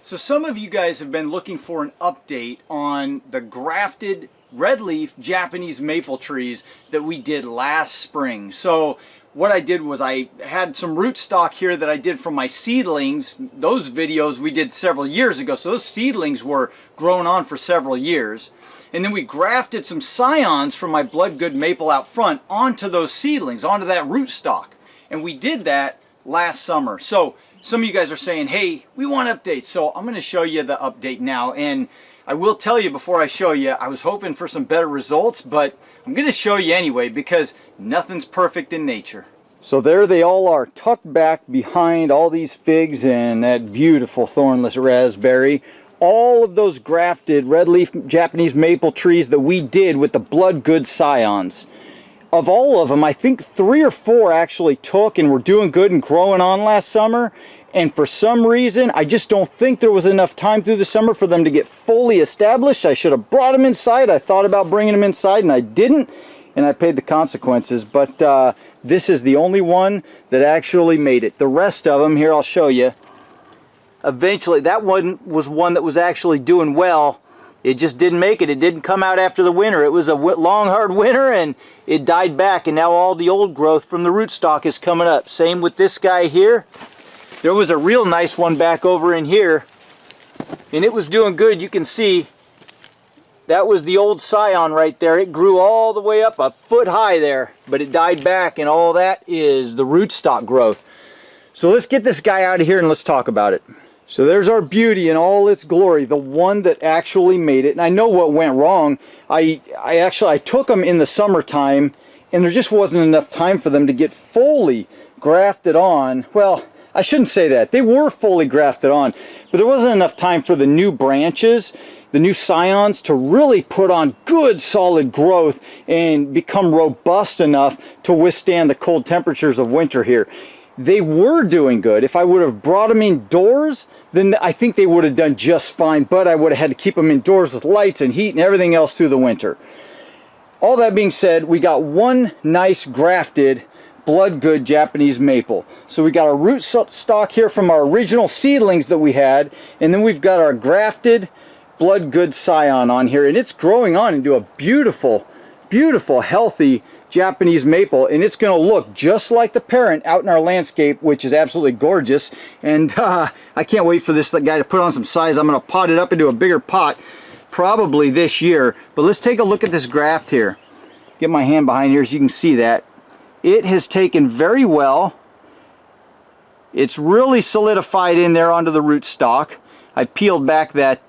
So some of you guys have been looking for an update on the grafted red leaf Japanese maple trees that we did last spring. So what I did was I had some rootstock here that I did from my seedlings. Those videos we did several years ago, so those seedlings were grown on for several years. And then we grafted some scions from my Bloodgood maple out front onto those seedlings, onto that rootstock. And we did that last summer. So some of you guys are saying, hey, we want updates. So I'm going to show you the update now. And I will tell you before I show you, I was hoping for some better results, but I'm going to show you anyway because nothing's perfect in nature. So there they all are, tucked back behind all these figs and that beautiful thornless raspberry. All of those grafted red leaf Japanese maple trees that we did with the Bloodgood scions. Of all of them, I think 3 or 4 actually took and were doing good and growing on last summer. And for some reason, I just don't think there was enough time through the summer for them to get fully established. I should have brought them inside. I thought about bringing them inside and I didn't. And I paid the consequences. But this is the only one that actually made it. The rest of them, here I'll show you. Eventually, that one was one that was actually doing well. It just didn't make it. It didn't come out after the winter. It was a long, hard winter and it died back. And now all the old growth from the rootstock is coming up. Same with this guy here. There was a real nice one back over in here. And it was doing good. You can see that was the old scion right there. It grew all the way up a foot high there. But it died back and all that is the rootstock growth. So let's get this guy out of here and let's talk about it. So there's our beauty in all its glory, the one that actually made it. And I know what went wrong. I took them in the summertime and there just wasn't enough time for them to get fully grafted on. Well, I shouldn't say that. They were fully grafted on, but there wasn't enough time for the new branches, the new scions, to really put on good solid growth and become robust enough to withstand the cold temperatures of winter here. They were doing good. If I would have brought them indoors, then I think they would have done just fine, but I would have had to keep them indoors with lights and heat and everything else through the winter. All that being said, we got one nice grafted Bloodgood Japanese maple. So we got our root stock here from our original seedlings that we had, and then we've got our grafted Bloodgood scion on here, and it's growing on into a beautiful, beautiful, healthy Japanese maple, and it's going to look just like the parent out in our landscape, which is absolutely gorgeous. And I can't wait for this guy to put on some size. I'm going to pot it up into a bigger pot probably this year. But let's take a look at this graft here. Get my hand behind here so you can see that. It has taken very well. It's really solidified in there onto the rootstock. I peeled back that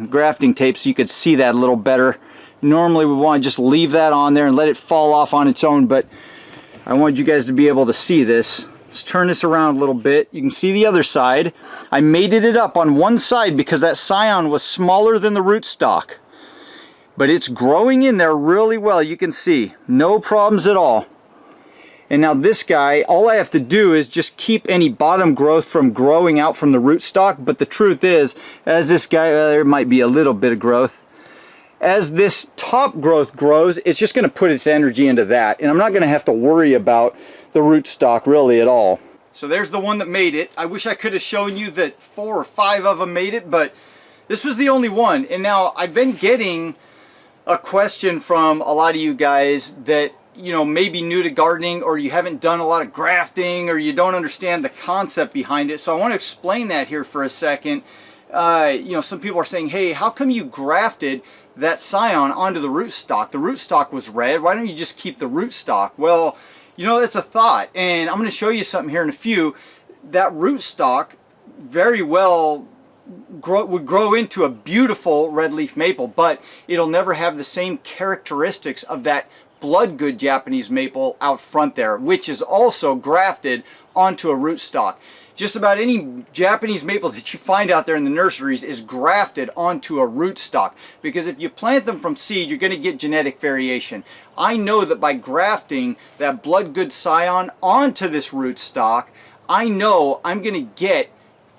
grafting tape so you could see that a little better. Normally we want to just leave that on there and let it fall off on its own, but I wanted you guys to be able to see this. Let's turn this around a little bit. You can see the other side. I mated it up on one side because that scion was smaller than the rootstock. But it's growing in there really well. You can see. No problems at all. And now this guy, all I have to do is just keep any bottom growth from growing out from the rootstock. But the truth is, as this guy, there might be a little bit of growth. As this top growth grows, it's just going to put its energy into that. And I'm not going to have to worry about the rootstock really at all. So there's the one that made it. I wish I could have shown you that 4 or 5 of them made it, but this was the only one. And now I've been getting a question from a lot of you guys that, you know, maybe new to gardening, or you haven't done a lot of grafting, or you don't understand the concept behind it. So I want to explain that here for a second. You know, some people are saying, hey, how come you grafted that scion onto the rootstock? The rootstock was red. Why don't you just keep the rootstock? Well, you know, that's a thought, and I'm going to show you something here in a few. That rootstock very well would grow into a beautiful red leaf maple, but it'll never have the same characteristics of that Bloodgood Japanese maple out front there, which is also grafted onto a rootstock. Just about any Japanese maple that you find out there in the nurseries is grafted onto a rootstock, because if you plant them from seed, you're going to get genetic variation. I know that by grafting that Bloodgood scion onto this rootstock, I know I'm going to get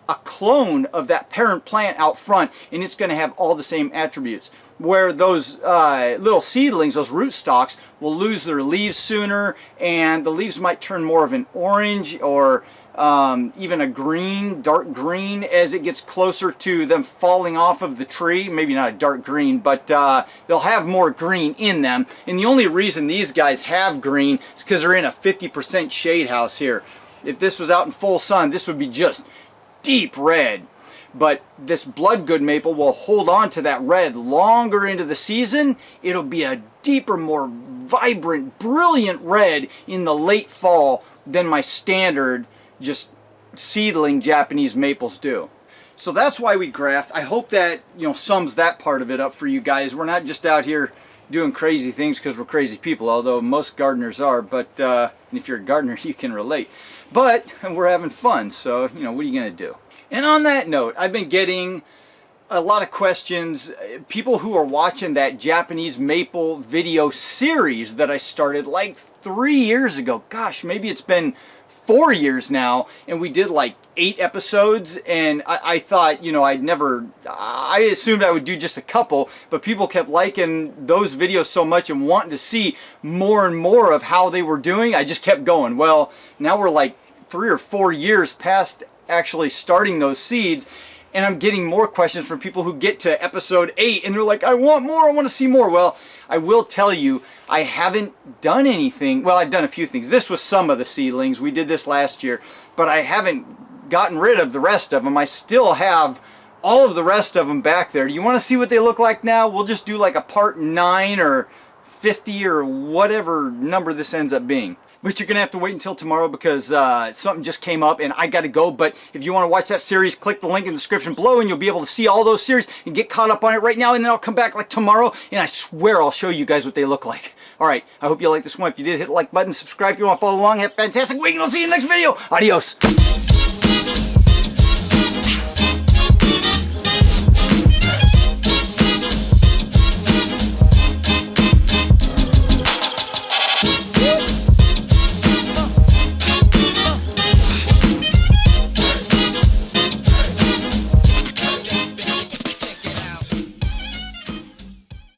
a clone of that parent plant out front, and it's going to have all the same attributes. Where those little seedlings, those rootstocks, will lose their leaves sooner, and the leaves might turn more of an orange or even a green, dark green, as it gets closer to them falling off of the tree. Maybe not a dark green, but they'll have more green in them. And the only reason these guys have green is because they're in a 50% shade house here. If this was out in full sun, this would be just deep red. But this Bloodgood maple will hold on to that red longer into the season. It'll be a deeper, more vibrant, brilliant red in the late fall than my standard just seedling Japanese maples do. So that's why we graft. I hope that, you know, sums that part of it up for you guys. We're not just out here doing crazy things because we're crazy people, although most gardeners are, but if you're a gardener, you can relate. But we're having fun, so, you know, what are you going to do? And on that note, I've been getting a lot of questions. People who are watching that Japanese maple video series that I started like 3 years ago. Gosh, maybe it's been 4 years now, and we did like 8 episodes, and I thought, you know, I assumed I would do just a couple, but people kept liking those videos so much and wanting to see more and more of how they were doing. I just kept going. Well, now we're like 3 or 4 years past actually starting those seeds, and I'm getting more questions from people who get to episode 8 and they're like, I want more, I want to see more. Well, I will tell you, I haven't done anything. Well, I've done a few things. This was some of the seedlings. We did this last year, but I haven't gotten rid of the rest of them. I still have all of the rest of them back there. Do you want to see what they look like now? We'll just do like a part 9 or 50 or whatever number this ends up being. But you're going to have to wait until tomorrow because something just came up and I got to go. But if you want to watch that series, click the link in the description below and you'll be able to see all those series and get caught up on it right now. And then I'll come back like tomorrow and I swear I'll show you guys what they look like. All right, I hope you liked this one. If you did, hit the like button, subscribe if you want to follow along. Have a fantastic week and I'll see you in the next video. Adios.